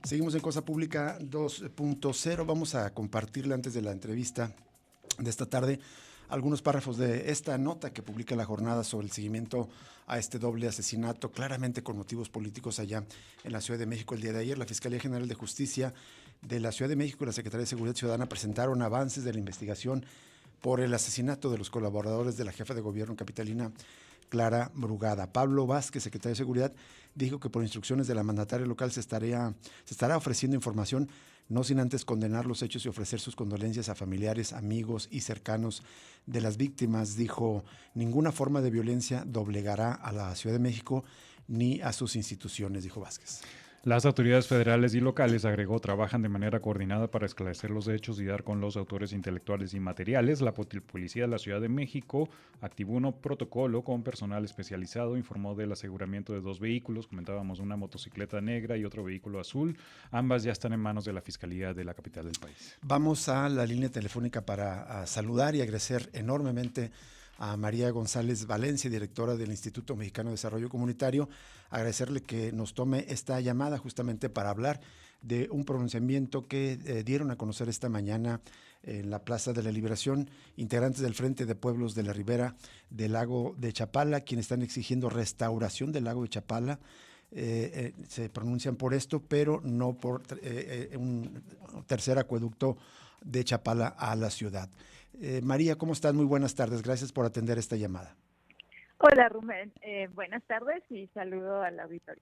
Seguimos en Cosa Pública 2.0. Vamos a compartirle antes de la entrevista de esta tarde algunos párrafos de esta nota que publica La Jornada sobre el seguimiento a este doble asesinato, claramente con motivos políticos allá en la Ciudad de México. El día de ayer, la Fiscalía General de Justicia de la Ciudad de México y la Secretaría de Seguridad Ciudadana presentaron avances de la investigación por el asesinato de los colaboradores de la jefa de gobierno capitalina, Clara Brugada. Pablo Vázquez, secretario de Seguridad, dijo que por instrucciones de la mandataria local se estará ofreciendo información, no sin antes condenar los hechos y ofrecer sus condolencias a familiares, amigos y cercanos de las víctimas. Dijo, ninguna forma de violencia doblegará a la Ciudad de México ni a sus instituciones, dijo Vázquez. Las autoridades federales y locales, agregó, trabajan de manera coordinada para esclarecer los hechos y dar con los autores intelectuales y materiales. La Policía de la Ciudad de México activó un protocolo con personal especializado, informó del aseguramiento de 2 vehículos, comentábamos una motocicleta negra y otro vehículo azul. Ambas ya están en manos de la Fiscalía de la capital del país. Vamos a la línea telefónica para saludar y agradecer enormemente a María González Valencia, directora del Instituto Mexicano de Desarrollo Comunitario, agradecerle que nos tome esta llamada justamente para hablar de un pronunciamiento que dieron a conocer esta mañana en la Plaza de la Liberación, integrantes del Frente de Pueblos de la Ribera del Lago de Chapala, quienes están exigiendo restauración del lago de Chapala. Se pronuncian por esto, pero no por un tercer acueducto de Chapala a la ciudad. María, ¿cómo estás? Muy buenas tardes. Gracias por atender esta llamada. Hola, Rubén. Buenas tardes y saludo al auditorio.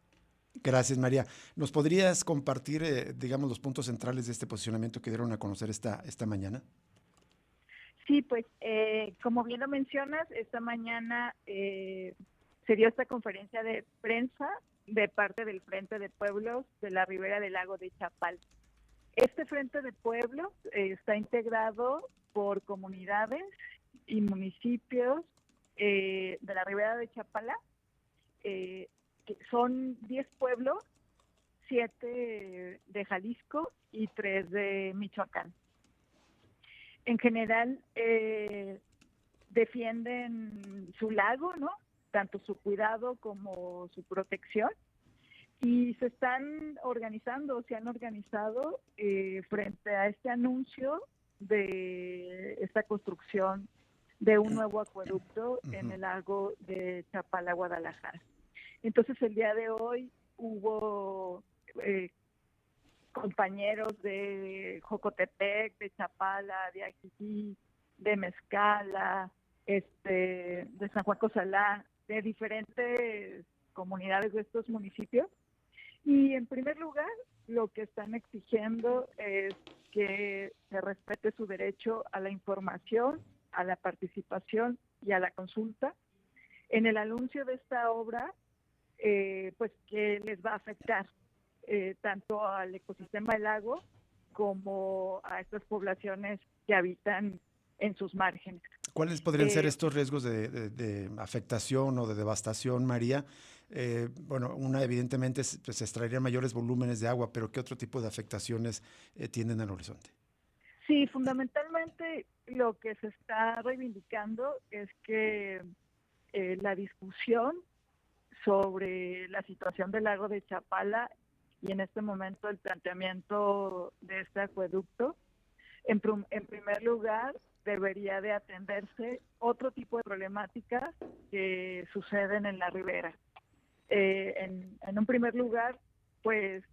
Gracias, María. ¿Nos podrías compartir, digamos, los puntos centrales de este posicionamiento que dieron a conocer esta mañana? Sí, pues, como bien lo mencionas, esta mañana se dio esta conferencia de prensa de parte del Frente de Pueblos de la Ribera del Lago de Chapala. Este Frente de Pueblos está integrado por comunidades y municipios de la Ribera de Chapala, que son 10 pueblos, 7 de Jalisco y 3 de Michoacán. En general, defienden su lago, ¿no? Tanto su cuidado como su protección. Y se han organizado frente a este anuncio de esta construcción de un nuevo acueducto en el lago de Chapala, Guadalajara. Entonces, el día de hoy hubo compañeros de Jocotepec, de Chapala, de Ajijí, de Mezcala, de San Juan Cosalá, de diferentes comunidades de estos municipios. Y en primer lugar, lo que están exigiendo es que se respete su derecho a la información, a la participación y a la consulta. En el anuncio de esta obra, pues que les va a afectar tanto al ecosistema del lago como a estas poblaciones que habitan en sus márgenes. ¿Cuáles podrían ser estos riesgos de afectación o de devastación, María? Bueno, una evidentemente se extraerían mayores volúmenes de agua, pero ¿qué otro tipo de afectaciones tienen al horizonte? Sí, fundamentalmente lo que se está reivindicando es que la discusión sobre la situación del lago de Chapala y en este momento el planteamiento de este acueducto, en primer lugar, debería de atenderse otro tipo de problemáticas que suceden en la ribera. En un primer lugar, pues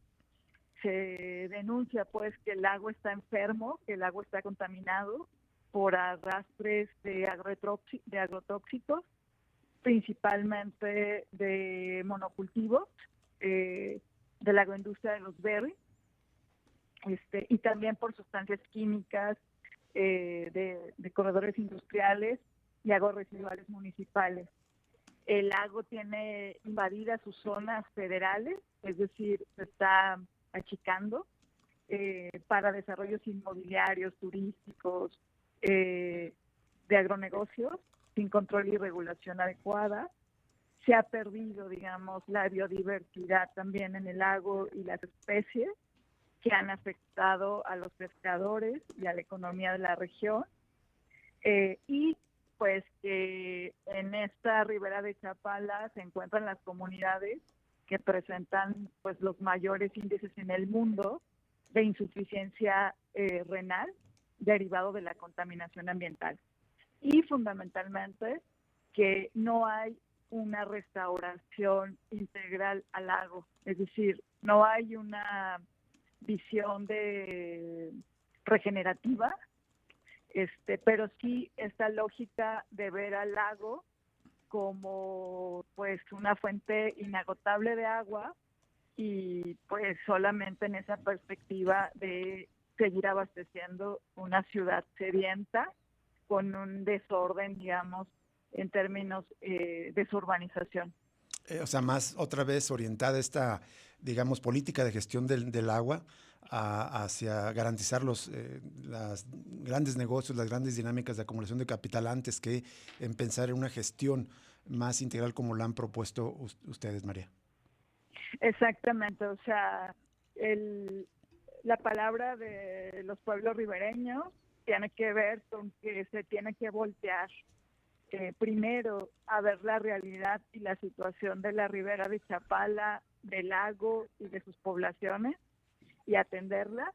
se denuncia pues que el lago está enfermo, que el lago está contaminado por arrastres de agrotóxicos, principalmente de monocultivos, de la agroindustria de los berries, y también por sustancias químicas de corredores industriales y aguas residuales municipales. El lago tiene invadidas sus zonas federales, es decir, se está achicando para desarrollos inmobiliarios, turísticos, de agronegocios, sin control y regulación adecuada. Se ha perdido, digamos, la biodiversidad también en el lago y las especies que han afectado a los pescadores y a la economía de la región. Y pues que en esta ribera de Chapala se encuentran las comunidades que presentan pues los mayores índices en el mundo de insuficiencia renal derivado de la contaminación ambiental. Y fundamentalmente que no hay una restauración integral al lago, es decir, no hay una visión regenerativa, pero sí esta lógica de ver al lago como pues una fuente inagotable de agua y pues solamente en esa perspectiva de seguir abasteciendo una ciudad sedienta con un desorden, digamos, en términos de su urbanización. O sea, más otra vez orientada esta, digamos, política de gestión del agua hacia garantizar los grandes negocios, las grandes dinámicas de acumulación de capital antes que en pensar en una gestión más integral como la han propuesto ustedes, María. Exactamente, o sea, la palabra de los pueblos ribereños tiene que ver con que se tiene que voltear primero a ver la realidad y la situación de la ribera de Chapala, del lago y de sus poblaciones y atenderla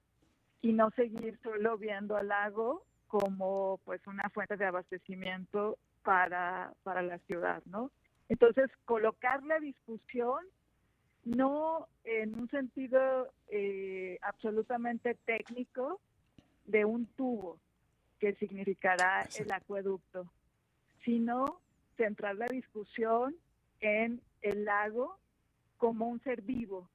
y no seguir solo viendo al lago como pues una fuente de abastecimiento para la ciudad, ¿no? Entonces, colocar la discusión no en un sentido absolutamente técnico de un tubo que significará el acueducto, sino centrar la discusión en el lago como un ser vivo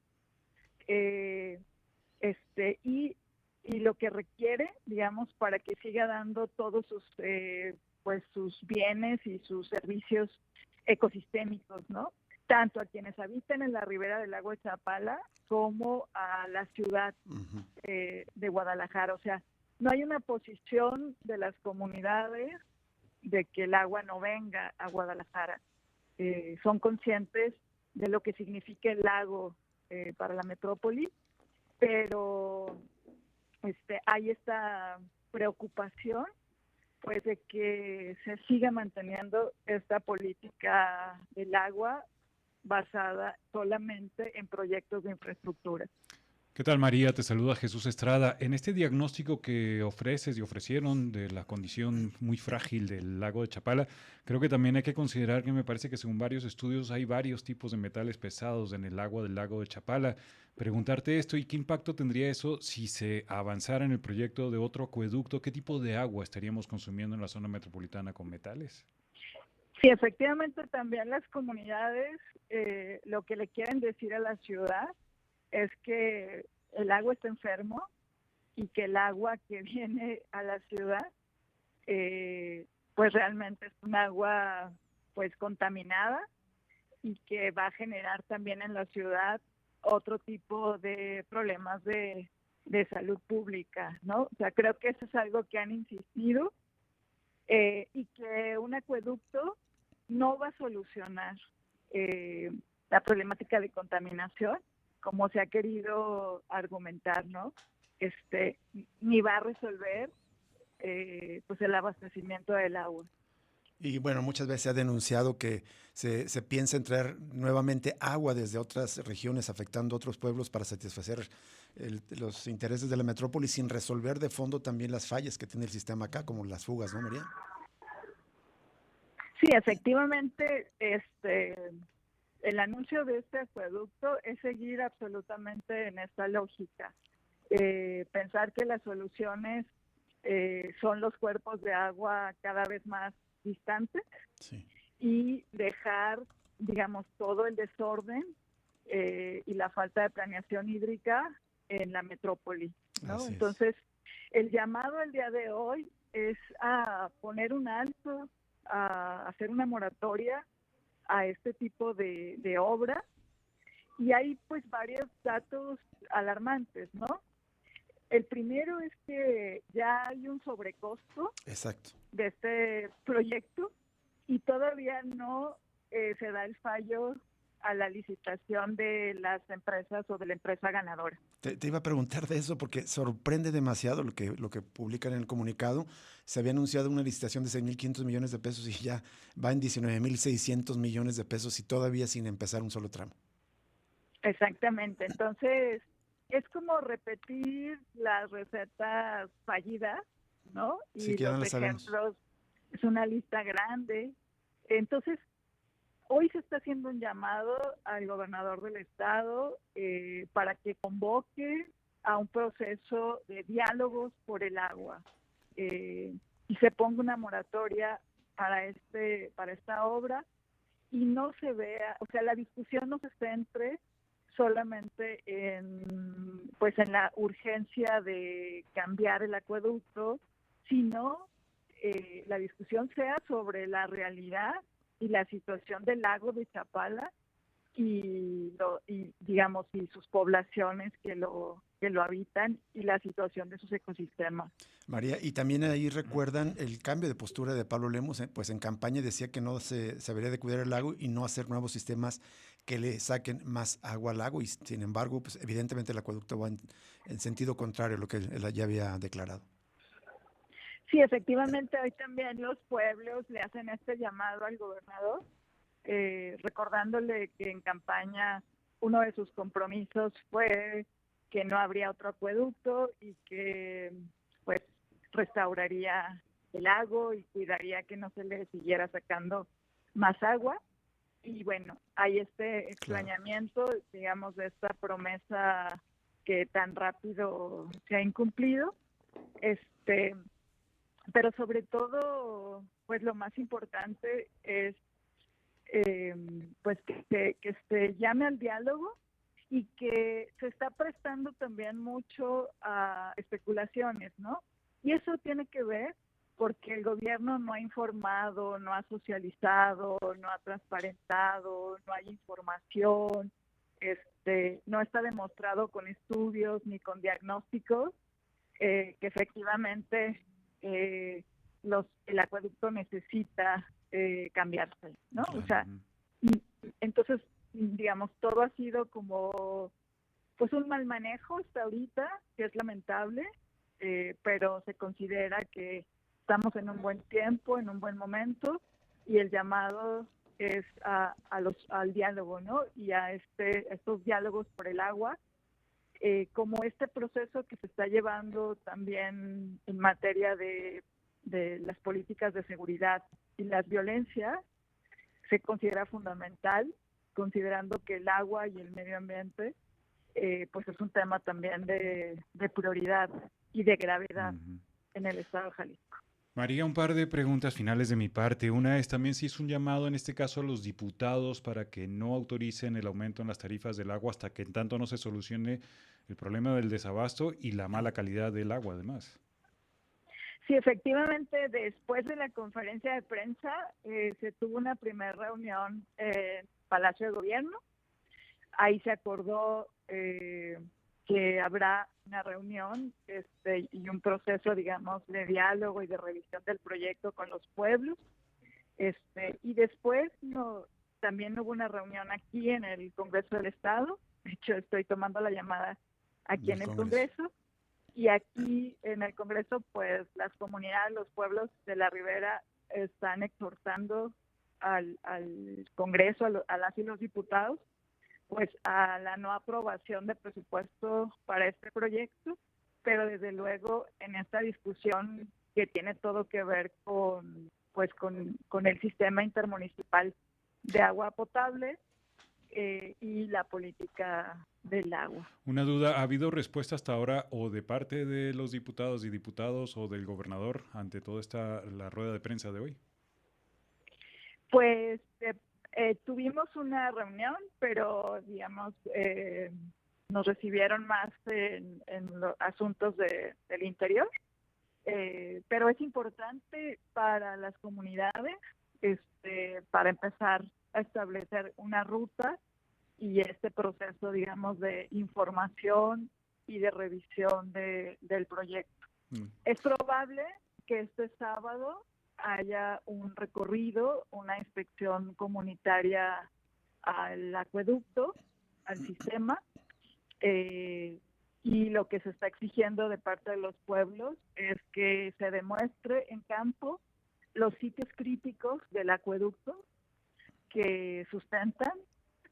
y lo que requiere, digamos, para que siga dando todos sus bienes y sus servicios ecosistémicos, ¿no? Tanto a quienes habitan en la ribera del lago de Chapala como a la ciudad de Guadalajara. O sea, no hay una posición de las comunidades de que el agua no venga a Guadalajara. Son conscientes de lo que significa el lago para la metrópoli, pero hay esta preocupación pues de que se siga manteniendo esta política del agua basada solamente en proyectos de infraestructura. ¿Qué tal, María? Te saluda Jesús Estrada. En este diagnóstico que ofreces y ofrecieron de la condición muy frágil del lago de Chapala, creo que también hay que considerar que me parece que según varios estudios hay varios tipos de metales pesados en el agua del lago de Chapala. Preguntarte esto y qué impacto tendría eso si se avanzara en el proyecto de otro acueducto, ¿qué tipo de agua estaríamos consumiendo en la zona metropolitana con metales? Sí, efectivamente también las comunidades lo que le quieren decir a la ciudad es que el agua está enfermo y que el agua que viene a la ciudad pues realmente es un agua pues contaminada y que va a generar también en la ciudad otro tipo de problemas de salud pública, ¿no? O sea, creo que eso es algo que han insistido y que un acueducto no va a solucionar la problemática de contaminación, como se ha querido argumentar, ¿no? Ni va a resolver pues el abastecimiento del agua. Y bueno, muchas veces se ha denunciado que se piensa en traer nuevamente agua desde otras regiones, afectando a otros pueblos para satisfacer los intereses de la metrópoli, sin resolver de fondo también las fallas que tiene el sistema acá, como las fugas, ¿no, María? Sí, efectivamente, el anuncio de este acueducto es seguir absolutamente en esta lógica. Pensar que las soluciones son los cuerpos de agua cada vez más distantes sí. Y dejar, digamos, todo el desorden y la falta de planeación hídrica en la metrópoli, ¿no? Entonces, el llamado el día de hoy es a poner un alto, a hacer una moratoria a este tipo de obras, y hay pues varios datos alarmantes, ¿no? El primero es que ya hay un sobrecosto Exacto. de este proyecto y todavía no se da el fallo a la licitación de las empresas o de la empresa ganadora. Te iba a preguntar de eso porque sorprende demasiado lo que publican en el comunicado. Se había anunciado una licitación de 6.500 millones de pesos y ya va en 19.600 millones de pesos y todavía sin empezar un solo tramo. Exactamente. Entonces, es como repetir las recetas fallidas, ¿no? Sí, Y que ya no los la sabemos. ejemplos, es una lista grande. Entonces, hoy se está haciendo un llamado al gobernador del estado para que convoque a un proceso de diálogos por el agua y se ponga una moratoria para esta obra y no se vea, o sea, la discusión no se centre solamente en la urgencia de cambiar el acueducto, sino la discusión sea sobre la realidad y la situación del lago de Chapala y digamos y sus poblaciones que lo habitan y la situación de sus ecosistemas. María, y también ahí recuerdan el cambio de postura de Pablo Lemos, pues en campaña decía que no se debería de cuidar el lago y no hacer nuevos sistemas que le saquen más agua al lago, y sin embargo, pues evidentemente el acueducto va en sentido contrario a lo que él ya había declarado. Sí, efectivamente, hoy también los pueblos le hacen este llamado al gobernador, recordándole que en campaña uno de sus compromisos fue que no habría otro acueducto y que pues restauraría el lago y cuidaría que no se le siguiera sacando más agua. Y bueno, hay este Claro. extrañamiento, digamos, de esta promesa que tan rápido se ha incumplido. Este, pero sobre todo, pues lo más importante es pues que se llame al diálogo y que se está prestando también mucho a especulaciones, ¿no? Y eso tiene que ver porque el gobierno no ha informado, no ha socializado, no ha transparentado, no hay información, no está demostrado con estudios ni con diagnósticos que efectivamente el acueducto necesita cambiarse, ¿no? O Claro. sea, entonces, digamos, todo ha sido como, pues un mal manejo hasta ahorita, que es lamentable, pero se considera que estamos en un buen tiempo, en un buen momento, y el llamado es al diálogo, ¿no? Y a estos diálogos por el agua, como este proceso que se está llevando también en materia de las políticas de seguridad y las violencias, se considera fundamental, considerando que el agua y el medio ambiente pues es un tema también de prioridad y de gravedad en el estado de Jalisco. María, un par de preguntas finales de mi parte. Una es también si es un llamado en este caso a los diputados para que no autoricen el aumento en las tarifas del agua hasta que en tanto no se solucione el problema del desabasto y la mala calidad del agua, además. Sí, efectivamente, después de la conferencia de prensa se tuvo una primera reunión en Palacio de Gobierno. Ahí se acordó que habrá una reunión y un proceso, digamos, de diálogo y de revisión del proyecto con los pueblos. Y después también hubo una reunión aquí en el Congreso del Estado. De hecho, estoy tomando la llamada aquí en el Congreso. Y aquí en el Congreso, pues las comunidades, los pueblos de la Ribera están exhortando al Congreso, a las y los diputados, pues a la no aprobación de presupuesto para este proyecto, pero desde luego en esta discusión que tiene todo que ver con el sistema intermunicipal de agua potable y la política del agua. Una duda, ¿ha habido respuesta hasta ahora o de parte de los diputados y diputados o del gobernador ante toda la rueda de prensa de hoy? Pues tuvimos una reunión, pero digamos nos recibieron más en los asuntos del interior, pero es importante para las comunidades para empezar a establecer una ruta y este proceso, digamos, de información y de revisión del proyecto. Es probable que este sábado haya un recorrido, una inspección comunitaria al acueducto, al sistema, y lo que se está exigiendo de parte de los pueblos es que se demuestre en campo los sitios críticos del acueducto que sustentan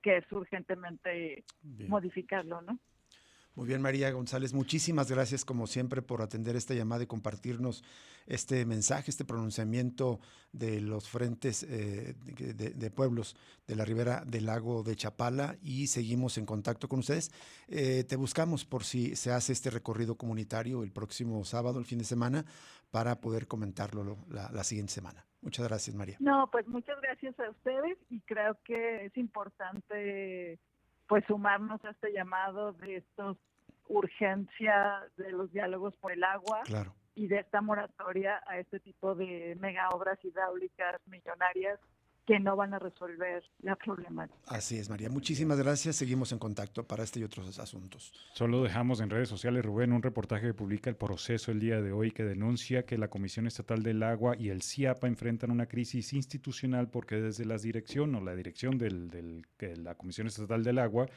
que es urgentemente Bien. modificarlo, ¿no? Muy bien, María González, muchísimas gracias como siempre por atender esta llamada y compartirnos este mensaje, este pronunciamiento de los frentes de pueblos de la ribera del lago de Chapala, y seguimos en contacto con ustedes. Te buscamos por si se hace este recorrido comunitario el próximo sábado, el fin de semana, para poder comentarlo la siguiente semana. Muchas gracias, María. No, pues muchas gracias a ustedes, y creo que es importante pues sumarnos a este llamado de estos urgencia de los diálogos por el agua, Claro. y de esta moratoria a este tipo de mega obras hidráulicas millonarias que no van a resolver la problemática. Así es, María. Muchísimas gracias. Seguimos en contacto para este y otros asuntos. Solo dejamos en redes sociales, Rubén, un reportaje que publica El Proceso el día de hoy, que denuncia que la Comisión Estatal del Agua y el CIAPA enfrentan una crisis institucional porque desde la dirección de la Comisión Estatal del Agua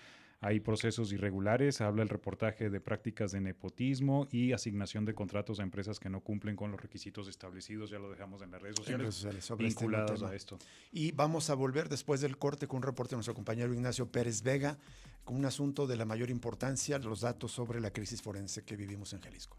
hay procesos irregulares. Habla el reportaje de prácticas de nepotismo y asignación de contratos a empresas que no cumplen con los requisitos establecidos. Ya lo dejamos en las redes sociales, Sobre vinculadas este tema. a esto. Y vamos a volver después del corte con un reporte de nuestro compañero Ignacio Pérez Vega con un asunto de la mayor importancia, los datos sobre la crisis forense que vivimos en Jalisco.